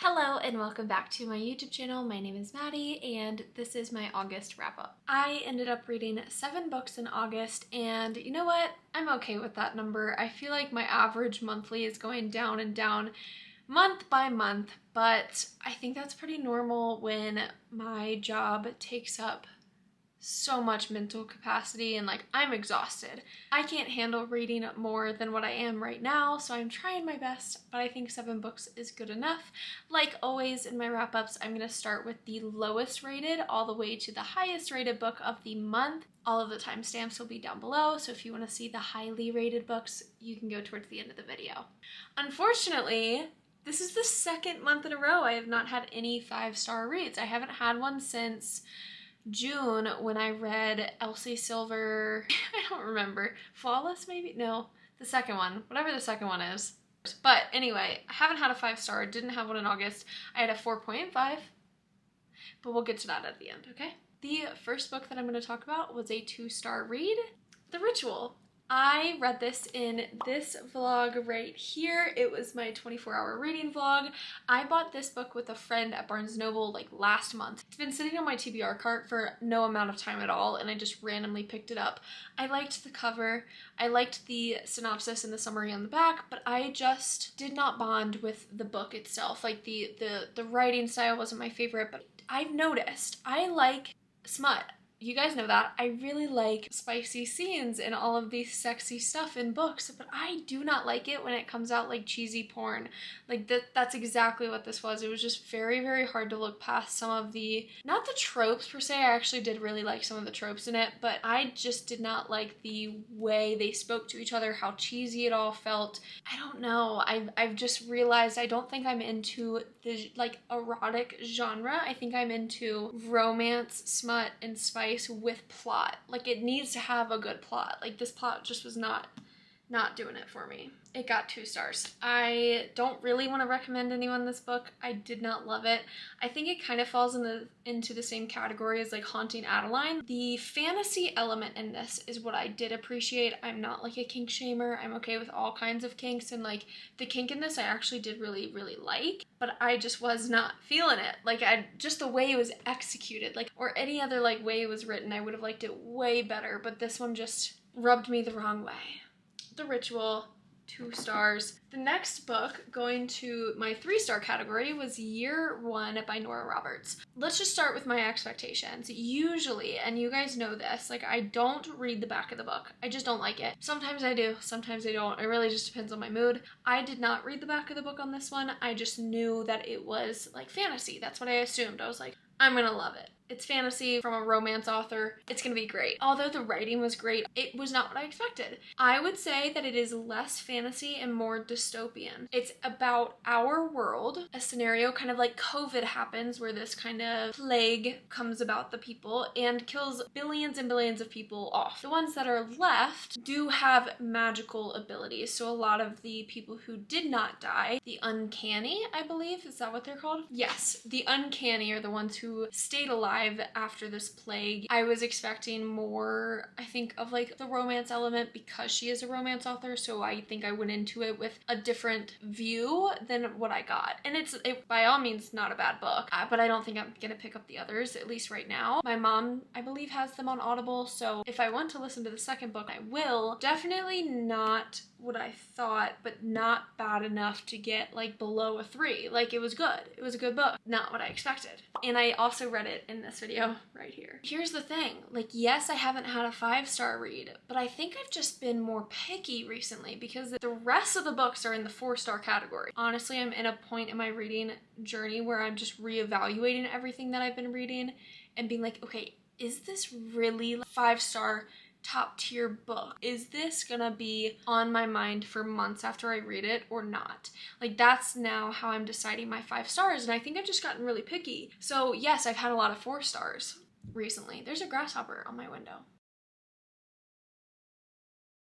Hello and welcome back to my YouTube channel. My name is Maddie and this is my August wrap up. I ended up reading 7 books in August and you know what? I'm okay with that number. I feel like my average monthly is going down and down month by month, but I think that's pretty normal when my job takes up so much mental capacity and I'm exhausted. I can't handle reading more than what I am right now, so I'm trying my best, but I think 7 books is good enough. Like always in my wrap-ups, I'm going to start with the lowest rated all the way to the highest rated book of the month. All of the timestamps will be down below, so if you want to see the highly rated books, you can go towards the end of the video. Unfortunately, this is the second month in a row I have not had any 5-star reads. I haven't had one since June when I read Elsie Silver, I don't remember, Flawless maybe? No, the second one, whatever the second one is. But anyway, I haven't had a 5-star, didn't have one in August. I had a 4.5, but we'll get to that at the end, okay? The first book that I'm going to talk about was a 2-star read, The Ritual. I read this in this vlog right here. It was my 24-hour reading vlog. I bought this book with a friend at Barnes & Noble last month. It's been sitting on my TBR cart for no amount of time at all, and I just randomly picked it up. I liked the cover. I liked the synopsis and the summary on the back, but I just did not bond with the book itself. The writing style wasn't my favorite, but I've noticed I like smut. You guys know that. I really like spicy scenes and all of these sexy stuff in books, but I do not like it when it comes out like cheesy porn. That's exactly what this was. It was just very, very hard to look past some of the, not the tropes per se, I actually did really like some of the tropes in it, but I just did not like the way they spoke to each other, how cheesy it all felt. I don't know. I've just realized I don't think I'm into the erotic genre. I think I'm into romance, smut, and spice with plot. It needs to have a good plot. This plot just was not doing it for me. It got 2 stars. I don't really want to recommend anyone this book. I did not love it. I think it kind of falls into the same category as Haunting Adeline. The fantasy element in this is what I did appreciate. I'm not a kink shamer. I'm okay with all kinds of kinks, and the kink in this I actually did really, really like, but I just was not feeling it. Just the way it was executed, or any other way it was written, I would have liked it way better, but this one just rubbed me the wrong way. The Ritual, 2 stars. The next book, going to my 3-star category, was Year One by Nora Roberts. Let's just start with my expectations. Usually, and you guys know this, I don't read the back of the book. I just don't like it. Sometimes I do, sometimes I don't. It really just depends on my mood. I did not read the back of the book on this one. I just knew that it was fantasy. That's what I assumed. I was I'm gonna love it. It's fantasy from a romance author. It's gonna be great. Although the writing was great, it was not what I expected. I would say that it is less fantasy and more dystopian. It's about our world, a scenario kind of like COVID happens, where this kind of plague comes about the people and kills billions and billions of people off. The ones that are left do have magical abilities. So a lot of the people who did not die, the uncanny, I believe, is that what they're called? Yes, the uncanny are the ones who stayed alive after this plague. I was expecting more, I think, of the romance element because she is a romance author, so I think I went into it with a different view than what I got. And it's by all means not a bad book, but I don't think I'm gonna pick up the others, at least right now. My mom, I believe, has them on Audible, so if I want to listen to the second book, I will. Definitely not what I thought, but not bad enough to get below a 3. It was good. It was a good book. Not what I expected. And I also read it in this video right here. Here's the thing, yes, I haven't had a 5-star read, but I think I've just been more picky recently because the rest of the books are in the 4-star category. Honestly, I'm in a point in my reading journey where I'm just reevaluating everything that I've been reading and being okay, is this really 5-star top tier book? Is this gonna be on my mind for months after I read it or not? That's now how I'm deciding my 5 stars, and I think I've just gotten really picky. So yes, I've had a lot of 4 stars recently. There's a grasshopper on my window.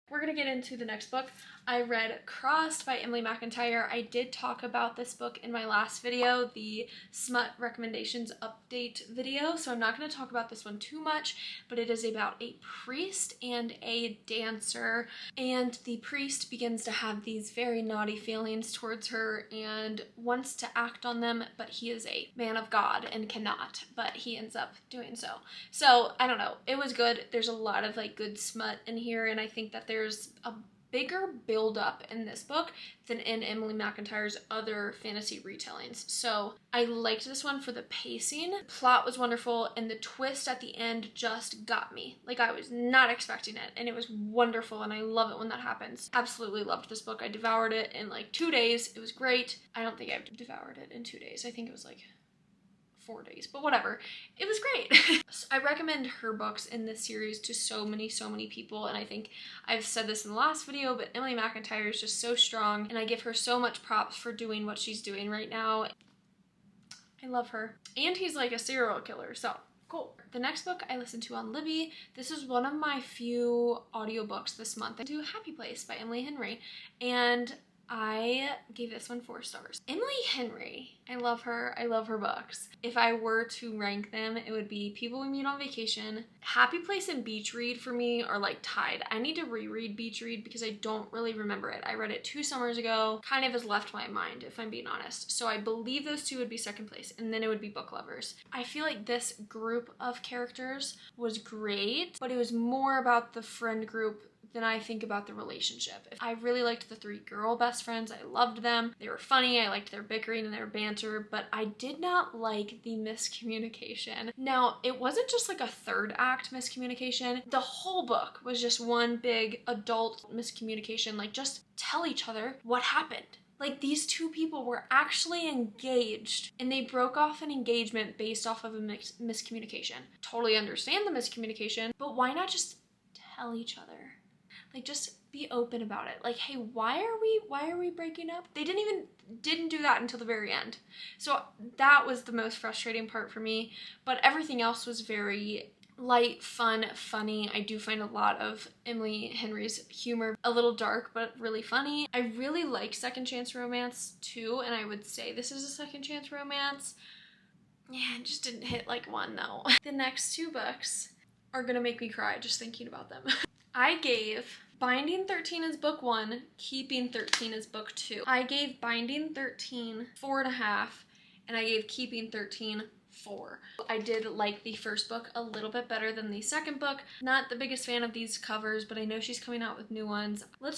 We're gonna get into the next book. I read Crossed by Emily McIntyre. I did talk about this book in my last video, the Smut Recommendations Update video, so I'm not going to talk about this one too much, but it is about a priest and a dancer, and the priest begins to have these very naughty feelings towards her and wants to act on them, but he is a man of God and cannot, but he ends up doing so. So, I don't know. It was good. There's a lot of like good smut in here, and I think that there's a bigger build up in this book than in Emily McIntyre's other fantasy retellings. So I liked this one for the pacing. The plot was wonderful, and the twist at the end just got me. Like, I was not expecting it, and it was wonderful, and I love it when that happens. Absolutely loved this book. I devoured it in like 2 days. It was great. I don't think I devoured it in 2 days. I think it was like 4 days, but whatever. It was great. So I recommend her books in this series to so many people, and I think I've said this in the last video, but Emily McIntyre is just so strong, and I give her so much props for doing what she's doing right now. I love her. And he's like a serial killer, so cool. The next book I listened to on Libby, this is one of my few audiobooks this month. I do Happy Place by Emily Henry, and I gave this one 4 stars. Emily Henry, I love her. I love her books. If I were to rank them, it would be People We Meet on Vacation. Happy Place and Beach Read for me are like tied. I need to reread Beach Read because I don't really remember it. I read it 2 summers ago. Kind of has left my mind, if I'm being honest. So I believe those 2 would be second place, and then it would be Book Lovers. I feel like this group of characters was great, but it was more about the friend group than I think about the relationship. I really liked the 3 girl best friends. I loved them. They were funny. I liked their bickering and their banter, but I did not like the miscommunication. Now, it wasn't just like a 3rd act miscommunication. The whole book was just one big adult miscommunication. Like, just tell each other what happened. Like, these 2 people were actually engaged, and they broke off an engagement based off of a miscommunication. Totally understand the miscommunication, but why not just tell each other? Like, just be open about it. Like, hey, why are we breaking up? They didn't do that until the very end. So that was the most frustrating part for me, but everything else was very light, fun, funny. I do find a lot of Emily Henry's humor a little dark, but really funny. I really like second chance romance too, and I would say this is a second chance romance. Yeah, it just didn't hit like one though. The next 2 books are gonna make me cry just thinking about them. I gave Binding 13 as book 1, Keeping 13 as book 2. I gave Binding 13 4.5, and I gave Keeping 13 4. I did like the first book a little bit better than the second book. Not the biggest fan of these covers, but I know she's coming out with new ones. I'm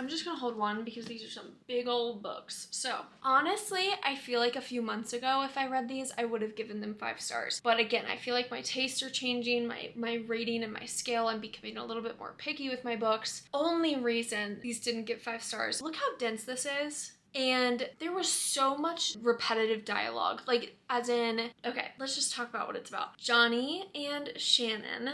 just gonna hold one because these are some big old books. So honestly, I feel like a few months ago, if I read these, I would have given them 5 stars. But again, I feel like my tastes are changing, my rating and my scale. I'm becoming a little bit more picky with my books. Only reason these didn't get 5 stars. Look how dense this is. And there was so much repetitive dialogue, like as in, okay, let's just talk about what it's about. Johnny and Shannon,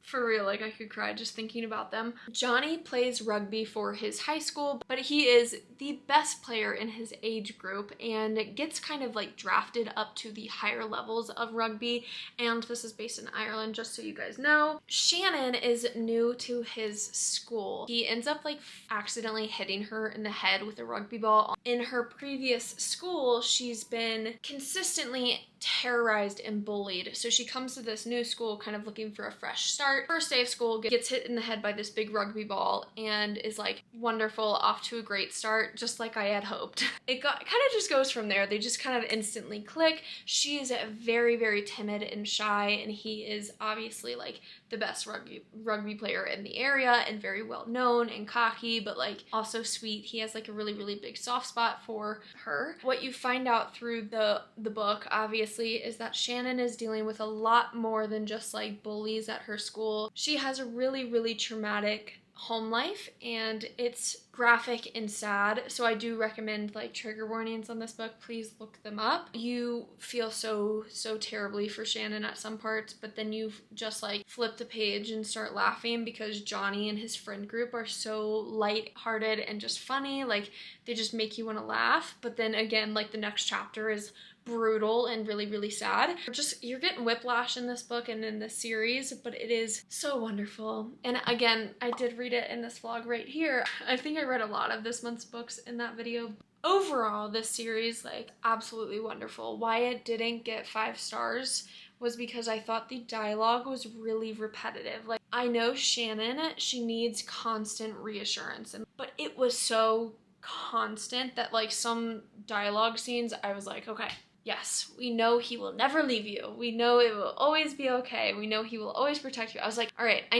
for real, like I could cry just thinking about them. Johnny plays rugby for his high school, but he is the best player in his age group and gets kind of like drafted up to the higher levels of rugby, and this is based in Ireland, just so you guys know. Shannon is new to his school. He ends up like accidentally hitting her in the head with a rugby ball. In her previous school, she's been consistently terrorized and bullied, so she comes to this new school kind of looking for a fresh start. First day of school, gets hit in the head by this big rugby ball and is like, wonderful, off to a great start, just like I had hoped. It kind of just goes from there. They just kind of instantly click. She is very timid and shy, and he is obviously like the best rugby player in the area and very well known and cocky, but like also sweet. He has like a really big soft spot for her. What you find out through the book, obviously, is that Shannon is dealing with a lot more than just like bullies at her school. She has a really traumatic home life, and it's graphic and sad, so I do recommend like trigger warnings on this book. Please look them up. You feel so terribly for Shannon at some parts, but then you just like flip the page and start laughing because Johnny and his friend group are so light-hearted and just funny. Like, they just make you want to laugh, but then again, like the next chapter is brutal and really sad. You're getting whiplash in this book and in this series, but it is so wonderful. And again, I did read it in this vlog right here. I think I definitely read a lot of this month's books in that video. Overall, this series, like, absolutely wonderful. Why it didn't get 5 stars was because I thought the dialogue was really repetitive. Like, I know Shannon, she needs constant reassurance, but it was so constant that, like, some dialogue scenes, I was like, okay, yes, we know he will never leave you. We know it will always be okay. We know he will always protect you. I was like, all right, I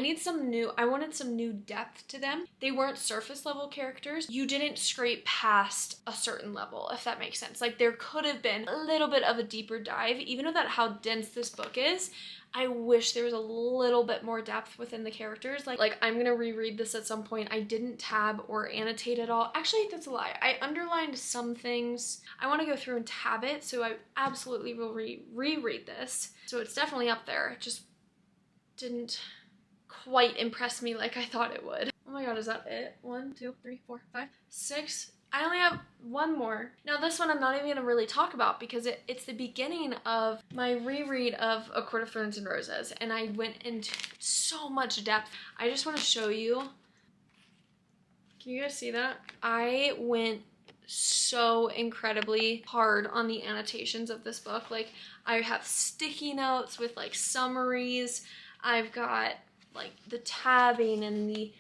wanted some new depth to them. They weren't surface level characters. You didn't scrape past a certain level, if that makes sense. Like, there could have been a little bit of a deeper dive, even without how dense this book is. I wish there was a little bit more depth within the characters. Like I'm gonna reread this at some point. I didn't tab or annotate at all. Actually, that's a lie. I underlined some things. I want to go through and tab it, so I absolutely will reread this. So it's definitely up there. It just didn't quite impress me like I thought it would. Oh my god, is that it? 1, 2, 3, 4, 5, 6. I only have one more. Now this one I'm not even gonna really talk about because it's the beginning of my reread of A Court of Thorns and Roses, and I went into so much depth. I just want to show you. Can you guys see that? I went so incredibly hard on the annotations of this book. Like, I have sticky notes with like summaries. I've got like the tabbing and the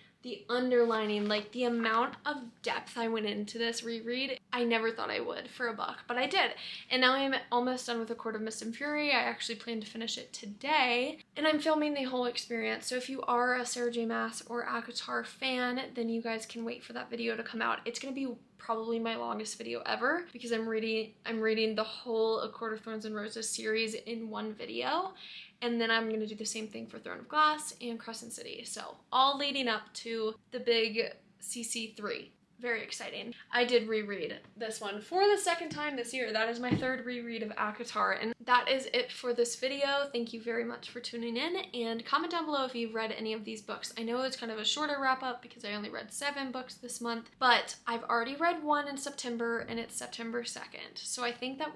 underlining, like the amount of depth I went into this reread, I never thought I would for a book, but I did. And now I'm almost done with A Court of Mist and Fury. I actually plan to finish it today, and I'm filming the whole experience. So if you are a Sarah J Maas or ACOTAR fan, then you guys can wait for that video to come out. It's gonna be probably my longest video ever because I'm reading the whole A Court of Thorns and Roses series in one video. And then I'm gonna do the same thing for Throne of Glass and Crescent City. So all leading up to the big CC3. Very exciting. I did reread this one for the second time this year. That is my third reread of ACOTAR, and that is it for this video. Thank you very much for tuning in, and comment down below if you've read any of these books. I know it's kind of a shorter wrap up because I only read 7 books this month, but I've already read one in September, and it's September 2nd. So I think that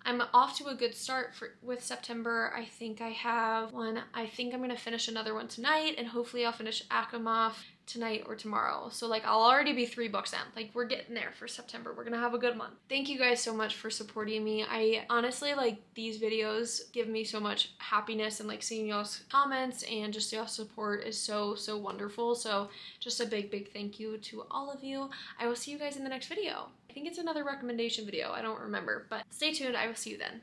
I'm off to a good start with September. I think I have one. I think I'm gonna finish another one tonight, and hopefully I'll finish Akamov tonight or tomorrow. So like I'll already be 3 books in. Like, we're getting there for September. We're gonna have a good month. Thank you guys so much for supporting me. I honestly, like, these videos give me so much happiness, and like seeing y'all's comments and just y'all's support is so wonderful. So just a big thank you to all of you. I will see you guys in the next video. I think it's another recommendation video. I don't remember, but stay tuned. I will see you then.